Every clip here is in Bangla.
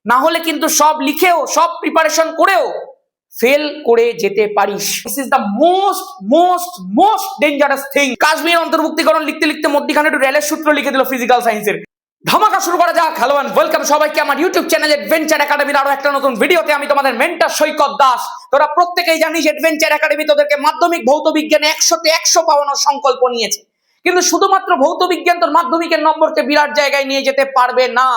না হলে কিন্তু সব লিখেও সব প্রিপারেশন করেও ফেল করে যেতে পারিস। This is the most most most dangerous thing. Kashmir অন্তর্ভুক্তিকরণ লিখতে লিখতে মধ্যখানে একটু রেলের সূত্র লিখে দিল ফিজিক্যাল সায়েন্সের। ধামাকা শুরু করা যাক। হ্যালো এন্ড ওয়েলকাম সবাইকে আমার ইউটিউব চ্যানেল অ্যাডভেঞ্চার একাডেমির আরো একটা নতুন ভিডিওতে। আমি তোমাদের মেন্টর সৈকত দাস। তোরা প্রত্যেকেই জানিস অ্যাডভেঞ্চার একাডেমি তোদেরকে মাধ্যমিক ভৌত বিজ্ঞানে 100তে 100 পাওয়ানোর সংকল্প নিয়েছে, কিন্তু শুধুমাত্র ভৌত বিজ্ঞান তোর মাধ্যমিকের নম্বরকে বিরাট জায়গায় নিয়ে যেতে পারবে না।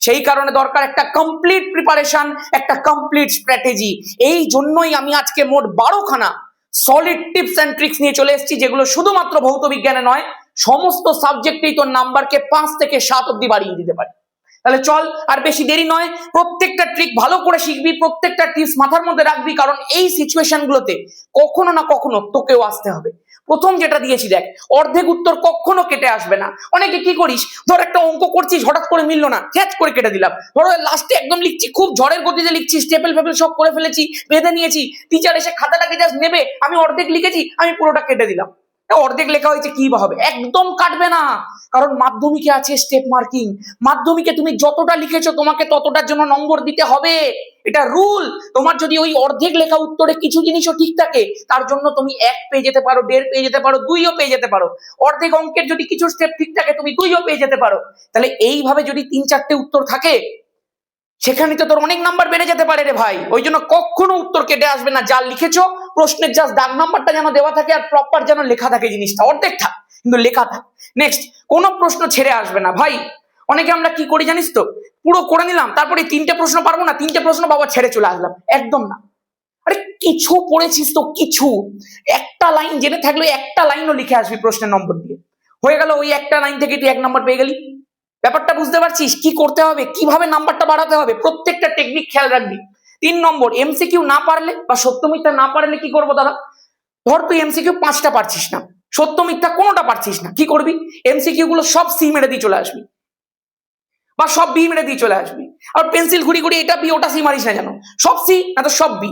সেই কারণে দরকার একটা কমপ্লিট প্রিপারেশন, একটা কমপ্লিট স্ট্র্যাটেজি। এই জন্যই আমি আজকে মোট 12খানা সলিড টিপস এন্ড ট্রিক্স নিয়ে চলে এসেছি, যেগুলো শুধুমাত্র ভৌত বিজ্ঞানে নয়, সমস্ত সাবজেক্টেই তোর নাম্বারকে 5 থেকে 7 অব্দি বাড়িয়ে দিতে পারে। তাহলে চল, আর বেশি দেরি নয়, প্রত্যেকটা ট্রিক ভালো করে শিখবি, প্রত্যেকটা টিপস মাথার মধ্যে রাখবি, কারণ এই সিচুয়েশন গুলোতে কখনো না কখনো তোকেও আসতে হবে। প্রথম যেটা দিয়েছি দেখ, অর্ধেক উত্তর কখনো কেটে আসবে না। অনেকে কি করিস, ধর একটা অঙ্ক করছিস, হঠাৎ করে মিললো না, ক্যাচ করে কেটে দিলাম। ধরো লাস্টে একদম লিখছি, খুব ঝড়ের গতিতে লিখছি, স্টেপেল ফেপেল সব করে ফেলেছি, বেঁধে নিয়েছি, টিচার এসে খাতাটাকে জাস্ট নেবে, আমি অর্ধেক লিখেছি, আমি পুরোটা কেটে দিলাম। অর্ধেক লেখা হয়েছে, কি বা হবে? একদম কাটবে না, কারণ মাধ্যমিকে আছে স্টেপ মার্কিং। মাধ্যমিকে তুমি যতটা লিখেছো তোমাকে ততটার জন্য নম্বর দিতে হবে, এটা রুল। তোমার যদি ওই অর্ধেক লেখা উত্তরে কিছু জিনিসও ঠিক থাকে, তার জন্য তুমি 1 পেয়ে যেতে পারো, 1.5 পেয়ে যেতে পারো, 2ও পেয়ে যেতে পারো। অর্ধেক অঙ্কের যদি কিছু স্টেপ ঠিক থাকে, তুমি 2ও পেয়ে যেতে পারো। তাহলে এইভাবে যদি 3-4টে উত্তর থাকে, সেখানে তো তোর অনেক নাম্বার বেড়ে যেতে পারে রে ভাই। ওই জন্য কখনো উত্তর কেটে আসবে না। যা লিখেছো প্রশ্নের জাস্ট দাগ নাম্বারটা যেন দেওয়া থাকে, আর প্রপার যেন লেখা থাকে, জিনিসটা অর্ধেক থাক কিন্তু লেখা থাক। নেক্সট, কোনো প্রশ্ন ছেড়ে আসবে না ভাই। অনেকে আমরা কি করি জানিস তো, পুরো করে নিলাম, তারপরে 3টে প্রশ্ন পারবো না, 3টে প্রশ্ন বাবা ছেড়ে চলে আসলাম। একদম না। আরে কিছু পড়েছিস তো, কিছু একটা লাইন জেনে থাকলে একটা লাইনও লিখে আসবি প্রশ্নের নম্বর দিয়ে, হয়ে গেল। ওই একটা লাইন থেকে তুই 1 নম্বর পেয়ে গেলি। ব্যাপারটা বুঝতে পারছিস? কি করতে হবে, কিভাবে নাম্বারটা বাড়াতে হবে, প্রত্যেকটা টেকনিক খেয়াল রাখবি। 3 নম্বর, এমসিকিউ না পারলে বা সত্য মিথ্যা না পারলে কি করবো দাদা? ধর তুই এমসিকিউ 5টা পারছিস না, সত্য মিথ্যা কোনোটা পারছিস না, কি করবি? এমসিকিউ গুলো সব সি মেরে দিয়ে চলে আসবি, বা সব বি মেরে দিয়ে চলে আসবি। আর পেন্সিল ঘুরি ঘুরি এটা বি ওটা সি মারিস না, জানো? সব সি না তো সব বি,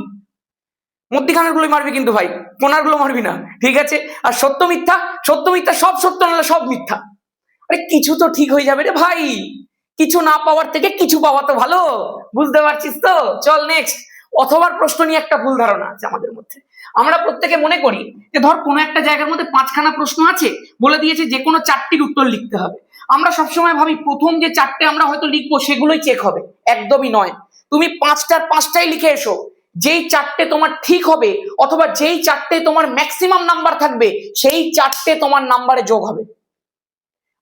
মধ্যখানের গুলো মারবি কিন্তু ভাই, কোনার গুলো মারবি না, ঠিক আছে? আর সত্য মিথ্যা, সত্য মিথ্যা সব সত্য নাহলে সব মিথ্যা। আরে কিছু তো ঠিক হয়ে যাবে রে ভাই, কিছু না পাওয়ার থেকে কিছু পাওয়া তো ভালো, বুঝতে পারছিস তো? চল নেক্সট। অথবার প্রশ্ন নিয়ে একটা ভুল ধারণা আছে আমাদের মধ্যে। আমরা প্রত্যেকে মনে করি যে ধর কোনো একটা জায়গার মধ্যে 5খানা প্রশ্ন আছে, বলে দিয়েছে যে কোনো 4টির উত্তর লিখতে হবে। আমরা সবসময় ভাবি প্রথম যে 4টে আমরা হয়তো লিখবো সেগুলোই চেক হবে। একদমই নয়। তুমি 5টার 5টাই লিখে এসো, যেই 4টে তোমার ঠিক হবে অথবা যেই 4টে তোমার ম্যাক্সিমাম নাম্বার থাকবে, সেই 4টে তোমার নাম্বারে যোগ হবে।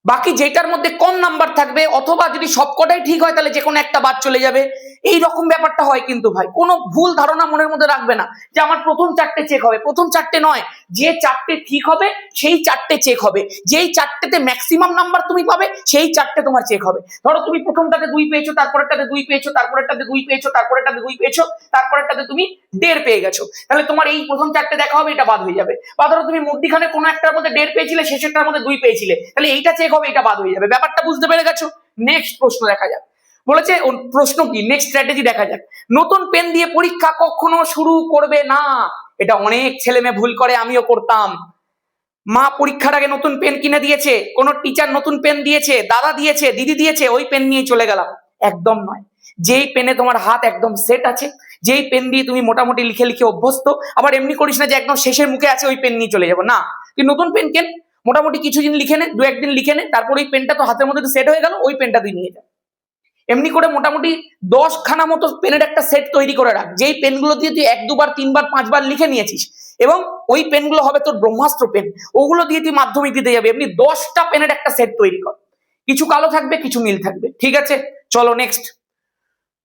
বাকি যেটার মধ্যে কম নাম্বার থাকবে, অথবা যদি সবকটাই ঠিক হয় তাহলে যে কোনো একটা বাদ চলে যাবে। এই রকম ব্যাপারটা হয় কিন্তু ভাই। কোনো ভুল ধারণা মনের মধ্যে রাখবে না যে আমার প্রথম 4টে চেক হবে। প্রথম 4টে নয়, যে 4টে ঠিক হবে সেই 4টে চেক হবে। যেই 4টেতে ম্যাক্সিমাম নাম্বার তুমি পাবে সেই 4টে তোমার চেক হবে। ধরো তুমি প্রথমটাতে 2 পেয়েছো, তারপরেরটাতে 2 পেয়েছো, তারপরেরটাতে 2 পেয়েছো, তারপরেরটাতে 2 পেয়েছো, তারপরেরটাতে তুমি 1.5 পেয়ে গেছো, তাহলে তোমার এই প্রথম 4টে দেখা হবে, এটা বাদ হয়ে যাবে। বা ধরো তুমি মধ্যখানে কোনো একটার মধ্যে 1.5 পেয়েছিলে, শেষেরটার মধ্যে 2 পেয়েছিলে, তাহলে এইটা চেক হবে, এটা বাদ হয়ে যাবে। ব্যাপারটা বুঝতে পেরে গেছো? নেক্সট প্রশ্ন দেখা যাক। বলেছে প্রশ্ন কি, নেক্সট স্ট্র্যাটেজি দেখা যাক। নতুন পেন দিয়ে পরীক্ষা কখনো শুরু করবে না। এটা অনেক ছেলে মেয়ে ভুল করে, আমিও করতাম। মা পরীক্ষার আগে নতুন পেন কিনে দিয়েছে, কোনো টিচার নতুন পেন দিয়েছে, দাদা দিয়েছে, দিদি দিয়েছে, ওই পেন নিয়ে চলে গেলাম। একদম নয়। যেই পেনে তোমার হাত একদম সেট আছে, যেই পেন দিয়ে তুমি মোটামুটি লিখে লিখে অভ্যস্ত, আবার এমনি করিস না যে একদম শেষের মুখে আছে ওই পেন নিয়ে চলে যাবো না। তুই নতুন পেন কেন, মোটামুটি কিছুদিন লিখে নে, 2-1 দিন লিখে নে, তারপর ওই পেনটা তো হাতের মধ্যে সেট হয়ে গেল, ওই পেনটা তুই নিয়ে যা। এমনি করে মোটামুটি 10খানা মতো পেনের একটা সেট তৈরি করে রাখ, যেই পেনগুলো দিয়ে তুই 1, 2বার, 3বার, 5বার লিখে নিয়েছিস, এবং ওই পেনগুলো হবে তোর ব্রহ্মাস্ত্র পেন, ওগুলো দিয়ে তুই মাধ্যমিক দিতে যাবে। এমনি 10টা পেনের একটা সেট তৈরি কর, কিছু কালো থাকবে কিছু নীল থাকবে, ঠিক আছে? চলো নেক্সট।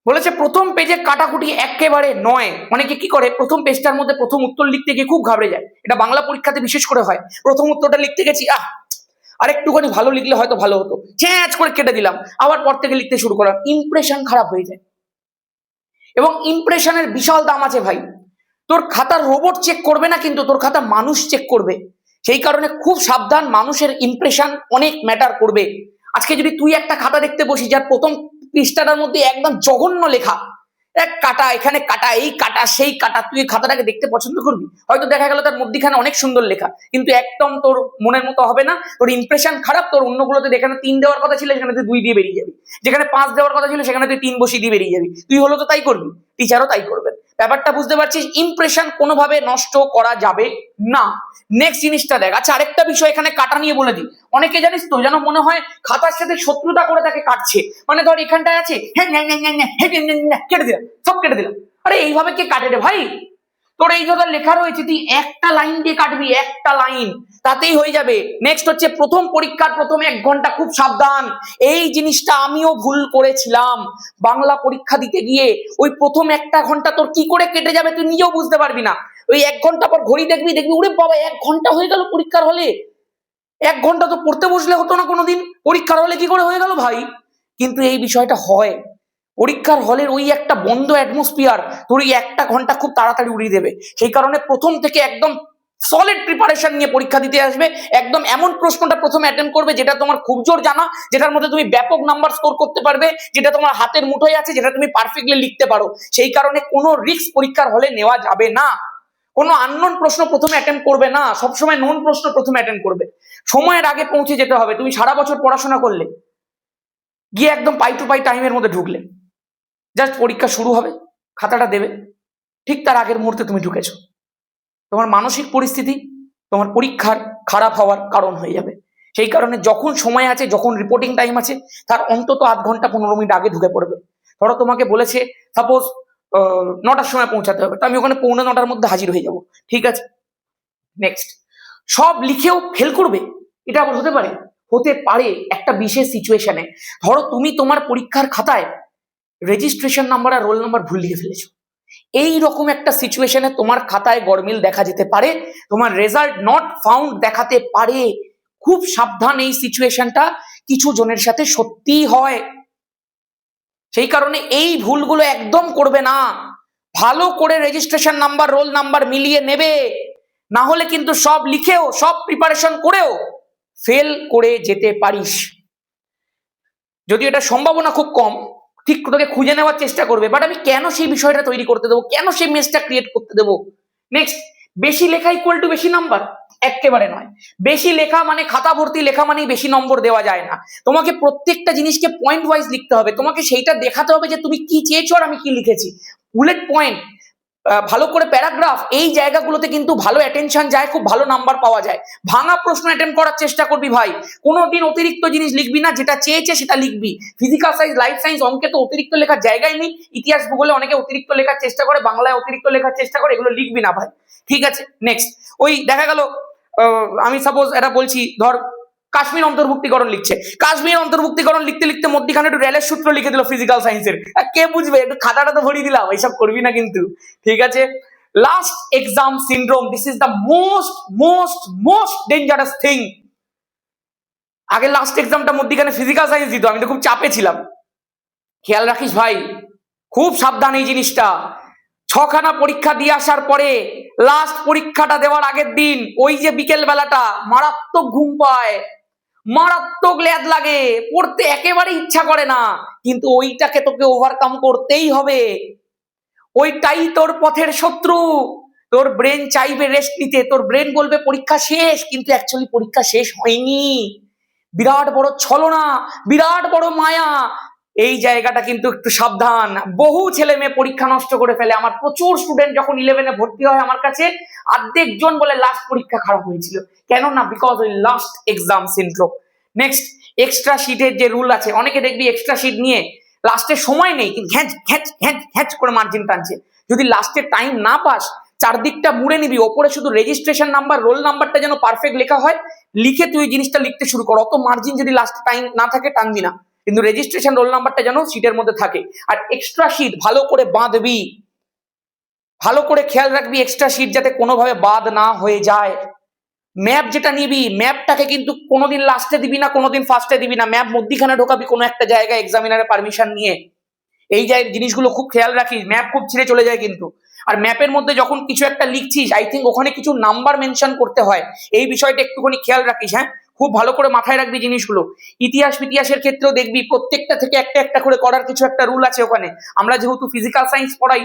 বলেছে প্রথম পেজে কাটাকুটি একেবারে নয়। অনেকে কি করে, প্রথম পেজটার মধ্যে প্রথম উত্তর লিখতে গিয়ে খুব ঘাবড়ে যায়। এটা বাংলা পরীক্ষাতে বিশেষ করে হয়। প্রথম উত্তরটা লিখতে গেছি, আরেকটুখানি ভালো লিখলে হয়তো ভালো হতো, চ্যাঁচ করে কেটে দিলাম, আবার পর থেকে লিখতে শুরু করলাম, ইমপ্রেশন খারাপ হয়ে যায়। এবং ইমপ্রেশনের বিশাল দাম আছে ভাই। তোর খাতার রোবট চেক করবে না, কিন্তু তোর খাতা মানুষ চেক করবে। সেই কারণে খুব সাবধান, মানুষের ইমপ্রেশন অনেক ম্যাটার করবে। আজকে যদি তুই একটা খাতা দেখতে বসি যার প্রথম পৃষ্ঠাটার মধ্যে একদম জঘন্য লেখা, এক কাটা এখানে কাটা এই কাটা সেই কাটা, তুই এই খাতাটাকে দেখতে পছন্দ করবি? হয়তো দেখা গেল তার মধ্যখানে অনেক সুন্দর লেখা, কিন্তু একদম তোর মনের মতো হবে না, তোর ইমপ্রেশন খারাপ। তোর অন্যগুলোতে যেখানে 3 দেওয়ার কথা ছিল সেখানে তুই 2 দিয়ে বেরিয়ে যাবি, যেখানে 5 দেওয়ার কথা ছিল সেখানে তুই 3 বসিয়ে দিয়ে বেরিয়ে যাবি। তুই হলো তো তাই করবি, টিচারও তাই করবে। ব্যাপারটা বুঝতে পারছিস? ইমপ্রেশন কোনোভাবে নষ্ট করা যাবে না। নেক্সট জিনিসটা দেখ। আচ্ছা, আরেকটা বিষয় এখানে কাটা নিয়ে বলে দিই। অনেকে জানিস তো, যেন মনে হয় খাতার সাথে শত্রুতা করে তাকে কাটছে। মানে ধর এখানটায় আছে, হ্যাঁ কেটে দিলাম, সব কেটে দিলাম। আরে এইভাবে কে কাটে রে ভাই? তোর এই যত লেখা রয়েছে তুই একটা লাইন দিয়ে কাটবি, একটা লাইন, তাতেই হয়ে যাবে। নেক্সট হচ্ছে প্রথম পরীক্ষার প্রথম 1 ঘন্টা খুব সাবধান। এই জিনিসটা আমিও ভুল করেছিলাম। বাংলা পরীক্ষা দিতে গিয়ে ওই প্রথম 1টা ঘন্টা তোর কি করে কেটে যাবে তুই নিজেও বুঝতে পারবি না। ওই 1 ঘন্টা পর ঘড়ি দেখবি, ওরে বাবা 1 ঘন্টা হয়ে গেল পরীক্ষার হলে। 1 ঘন্টা তো পড়তে বসলে হতো না কোনোদিন, পরীক্ষার হলে কি করে হয়ে গেল ভাই? কিন্তু এই বিষয়টা হয়। পরীক্ষার হলের ওই একটা বন্ধ অ্যাটমসফিয়ার তোর এই 1টা ঘন্টা খুব তাড়াতাড়ি উড়িয়ে দেবে। সেই কারণে প্রথম থেকে একদম সলিড প্রিপারেশন নিয়ে পরীক্ষা দিতে আসবে। একদম এমন প্রশ্নটা প্রথমে অ্যাটেম্প করবে যেটা তোমার খুব জোর জানা, যেটার মধ্যে তুমি ব্যাপক নাম্বার স্কোর করতে পারবে, যেটা তোমার হাতের মুঠোয় আছে, যেটা তুমি পারফেক্টলি লিখতে পারো। সেই কারণে কোনো রিস্ক পরীক্ষার হলে নেওয়া যাবে না। কোনো আননোন প্রশ্ন প্রথমে অ্যাটেম্প করবে না, সবসময় নোন প্রশ্ন প্রথমে অ্যাটেম্প করবে। সময়ের আগে পৌঁছে যেতে হবে। তুমি সারা বছর পড়াশোনা করলে, গিয়ে একদম পাই টু পাই টাইমের মধ্যে ঢুকলে, জাস্ট পরীক্ষা শুরু হবে, খাতাটা দেবে, ঠিক তার আগের মুহূর্তে তুমি ঢুকেছো, তোমার মানসিক পরিস্থিতি তোমার পরীক্ষার খারাপ হওয়ার কারণ হয়ে যাবে। সেই কারণে যখন সময় আছে, যখন রিপোর্টিং টাইম আছে, তার অন্তত 8 ঘন্টা 15 মিনিট আগে ঢুকে পড়বে। ধরো তোমাকে বলেছে সাপোজ 9টার সময় পৌঁছাতে হবে, তো আমি ওখানে 8:45 মধ্যে হাজির হয়ে যাব, ঠিক আছে। নেক্সট, সব লিখেও ফেল করবে, এটা আবার হতে পারে? হতে পারে একটা বিশেষ সিচুয়েশনে। ধরো তুমি তোমার পরীক্ষার খাতায় রেজিস্ট্রেশন নাম্বার আর রোল নাম্বার ভুল লিখে ফেলেছো। এই রকম একটা সিচুয়েশনে তোমার খাতায় গরমিল দেখা যেতে পারে, তোমার রেজাল্ট নট ফাউন্ড দেখাতে পারে। খুব সাবধান, এই সিচুয়েশনটা কিছু জনের সাথে সত্যি হয়। সেই কারণে এই ভুলগুলো একদম করবে না। ভালো করে রেজিস্ট্রেশন নাম্বার রোল নাম্বার মিলিয়ে নেবে, না হলে কিন্তু সব লিখেও সব প্রিপারেশন করেও ফেল করে যেতে পারিস। যদি এটা সম্ভাবনা খুব কম, ঠিক তোকে খুঁজে নেওয়ার চেষ্টা করবে, বাট আমি কেন সেই বিষয়টা তৈরি করতে দেবো, কেন সেই মেসটা ক্রিয়েট করতে দেবো? নেক্সট, বেশি লেখা ইকুয়াল টু বেশি নাম্বার? একেবারে নয়। বেশি লেখা মানে খাতা ভর্তি লেখা মানেই বেশি নম্বর দেওয়া যায় না। তোমাকে প্রত্যেকটা জিনিসকে পয়েন্ট ওয়াইজ লিখতে হবে। তোমাকে সেইটা দেখাতে হবে যে তুমি কি চেয়েছো আর আমি কি লিখেছি। বুলেট পয়েন্ট, ভালো করে প্যারাগ্রাফ, এই জায়গাগুলোতে কিন্তু ভালো অ্যাটেনশন যায়, খুব ভালো নাম্বার পাওয়া যায়। ভাঙা প্রশ্ন অ্যাটেম্প করার চেষ্টা করবি ভাই। কোনোদিন অতিরিক্ত জিনিস লিখবি না, যেটা চেয়েছে সেটা লিখবি। ফিজিক্যাল সায়েন্স, লাইফ সায়েন্স, অঙ্কে তো অতিরিক্ত লেখার জায়গায় নেই। ইতিহাস ভূগোলে অনেকে অতিরিক্ত লেখার চেষ্টা করে, বাংলায় অতিরিক্ত লেখার চেষ্টা করে, এগুলো লিখবি না ভাই, ঠিক আছে। নেক্সট, ওই দেখা গেল আমি সাপোজ এটা বলছি, ধর কাশ্মীর অন্তর্ভুক্তিকরণ লিখছে, কাশ্মীর অন্তর্ভুক্তিকরণ লিখতে লিখতে মধ্যখানে একটু রেলের সূত্র লিখে দিল ফিজিক্যাল সায়েন্সের, কে বুঝবে? একটু খাতাটা তো ভরিয়ে দিলাম, এইসব করবি না কিন্তু, ঠিক আছে। Last exam syndrome, this is the most most most dangerous thing. আগে লাস্ট এক্সামটা মধ্যখানে ফিজিক্যাল সায়েন্স দিত, আমি তো খুব চাপে ছিলাম। খেয়াল রাখিস ভাই, খুব সাবধান এই জিনিসটা। 6খানা পরীক্ষা দিয়ে আসার পরে লাস্ট পরীক্ষাটা দেওয়ার আগের দিন ওই যে বিকেল বেলাটা মারাত্মক ঘুম পায়, মারাত্মক ল্যাদ লাগে, পড়তে একেবারে ইচ্ছা করে না, কিন্তু ওইটাকে তোকে ওভারকাম করতেই হবে। ওইটাই তোর পথের শত্রু। তোর ব্রেন চাইবে রেস্ট নিতে, তোর ব্রেন বলবে পরীক্ষা শেষ, কিন্তু অ্যাকচুয়ালি পরীক্ষা শেষ হয়নি। বিরাট বড় ছলনা, বিরাট বড় মায়া। এই জায়গাটা কিন্তু একটু সাবধান। বহু ছেলে মেয়ে পরীক্ষা নষ্ট করে ফেলে। আমার প্রচুর স্টুডেন্ট যখন 11-এ ভর্তি হয় আমার কাছে, অর্ধেক জন বলে লাস্ট পরীক্ষা খারাপ হয়েছিল। কেন না? বিকজ ওই last exam syndrome. Next, extra শিটের যে রুল আছে, অনেকে দেখবি এক্সট্রা শিট নিয়ে লাস্টে সময় নেই কিন্তু ঘ্যাঁচ করে মার্জিন টানছে। যদি লাস্টে টাইম না পাস, চারদিকটা মুড়ে নিবি, ওপরে শুধু রেজিস্ট্রেশন নাম্বার রোল নাম্বারটা যেন পারফেক্ট লেখা হয়, লিখে তুই জিনিসটা লিখতে শুরু কর। অত মার্জিন যদি লাস্ট টাইম না থাকে টানবি না, কিন্তু রেজিস্ট্রেশন রোল নাম্বারটা যেন সিটের মধ্যে থাকে। আর এক্সট্রা শিট ভালো করে বাঁধবি, ভালো করে খেয়াল রাখবি এক্সট্রা শিট যাতে কোনোভাবে বাদ না হয়ে যায়। ম্যাপ যেটা নিবি, ম্যাপটাকে কিন্তু কোনোদিন লাস্টে দিবি না, কোনোদিন ফার্স্টে দিবি না, ম্যাপ মধ্যিখানে ঢোকাবি কোনো একটা জায়গায় এক্সামিনারের পারমিশন নিয়ে। এই জিনিসগুলো খুব খেয়াল রাখিস, ম্যাপ খুব ছিঁড়ে চলে যায় কিন্তু। আর ম্যাপের মধ্যে যখন কিছু একটা লিখছিস, আই থিঙ্ক ওখানে কিছু নাম্বার মেনশন করতে হয়, এই বিষয়টা একটুখানি খেয়াল রাখিস। হ্যাঁ, খুব ভালো করে মাথায় রাখবি জিনিসগুলো। ইতিহাসের ক্ষেত্রেও দেখবি প্রত্যেকটা থেকে একটা একটা করে করার কিছু একটা রুল আছে ওখানে। আমরা যেহেতু ফিজিক্যাল সায়েন্স পড়াই,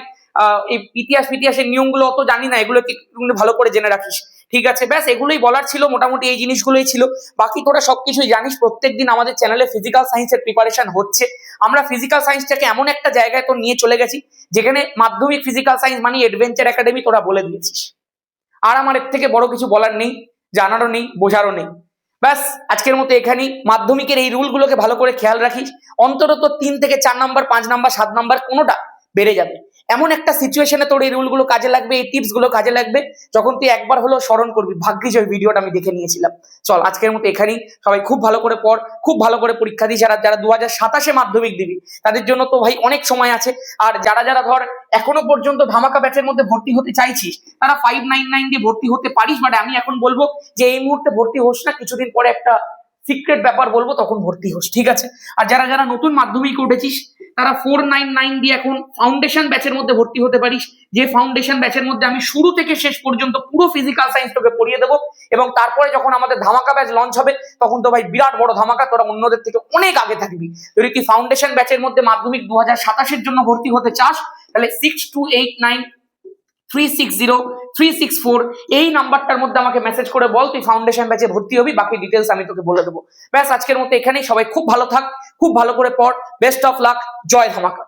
এই ইতিহাসের নিয়মগুলো অত জানি না, এগুলো একটু ভালো করে জেনে রাখিস। ঠিক আছে, ব্যাস এগুলোই বলার ছিল, মোটামুটি এই জিনিসগুলোই ছিল। বাকি তোরা সবকিছুই জানিস, প্রত্যেকদিন আমাদের চ্যানেলে ফিজিক্যাল সায়েন্সের প্রিপারেশন হচ্ছে। আমরা ফিজিক্যাল সায়েন্সটাকে এমন একটা জায়গায় তো নিয়ে চলে গেছি যেখানে মাধ্যমিক ফিজিক্যাল সায়েন্স মানে অ্যাডভেঞ্চার একাডেমি, তোরা বলে দিয়েছিস। আর আমার এর থেকে বড় কিছু বলার নেই, জানারও নেই, বোঝারও নেই। ব্যাস আজকের মতো এখানেই। মাধ্যমিকের এই রুলগুলোকে ভালো করে খেয়াল রাখিস। অন্তত 3 থেকে 4 নাম্বার, 5 নাম্বার, 7 নাম্বার কোনোটা বেড়ে যাবে। এমন একটা সিচুয়েশনে তোর এই রুলগুলো কাজে লাগবে, এই টিপস গুলো কাজে লাগবে, যখন তুই একবার হলো স্মরণ করবি, ভাগ্যিস ওই ভিডিওটা আমি দেখে নিয়েছিলাম। চল আজকের মতো এখানেই। সবাই খুব ভালো করে পড়, খুব ভালো করে পরীক্ষা দিস। যারা 2027 মাধ্যমিক দিবি তাদের জন্য তো ভাই অনেক সময় আছে। আর যারা ধর এখনো পর্যন্ত ধামাকা ব্যাচের মধ্যে ভর্তি হতে চাইছিস, তারা 599 দিয়ে ভর্তি হতে পারিস। বাট আমি এখন বলবো যে এই মুহূর্তে ভর্তি হোস না, কিছুদিন পরে একটা সিক্রেট ব্যাপার বলবো, তখন ভর্তি হোস, ঠিক আছে? আর যারা নতুন মাধ্যমিক উঠেছিস তারা 499 দিয়ে এখন ফাউন্ডেশন ব্যাচের মধ্যে ভর্তি হতে পারিস, যে ফাউন্ডেশন ব্যাচের মধ্যে আমি শুরু থেকে শেষ পর্যন্ত পুরো ফিজিক্যাল সায়েন্স তোকে পড়িয়ে দেবো। এবং তারপরে যখন আমাদের ধামাকা ব্যাচ লঞ্চ হবে, তখন তো ভাই বিরাট বড় ধামাকা, তোরা অন্যদের থেকে অনেক আগে থাকবি। যদি তুই ফাউন্ডেশন ব্যাচের মধ্যে মাধ্যমিক 2027 জন্য ভর্তি হতে চাস, তাহলে 6289360364 এই নাম্বারটার মধ্যে আমাকে মেসেজ করে বল তুই ফাউন্ডেশন ব্যাচে ভর্তি হবি, বাকি ডিটেলস আমি তোকে বলে দেবো। ব্যাস আজকের মতো এখানেই। সবাই খুব ভালো থাক, খুব ভালো করে পড়। বেস্ট অফ লাক, জয় ধামাকা।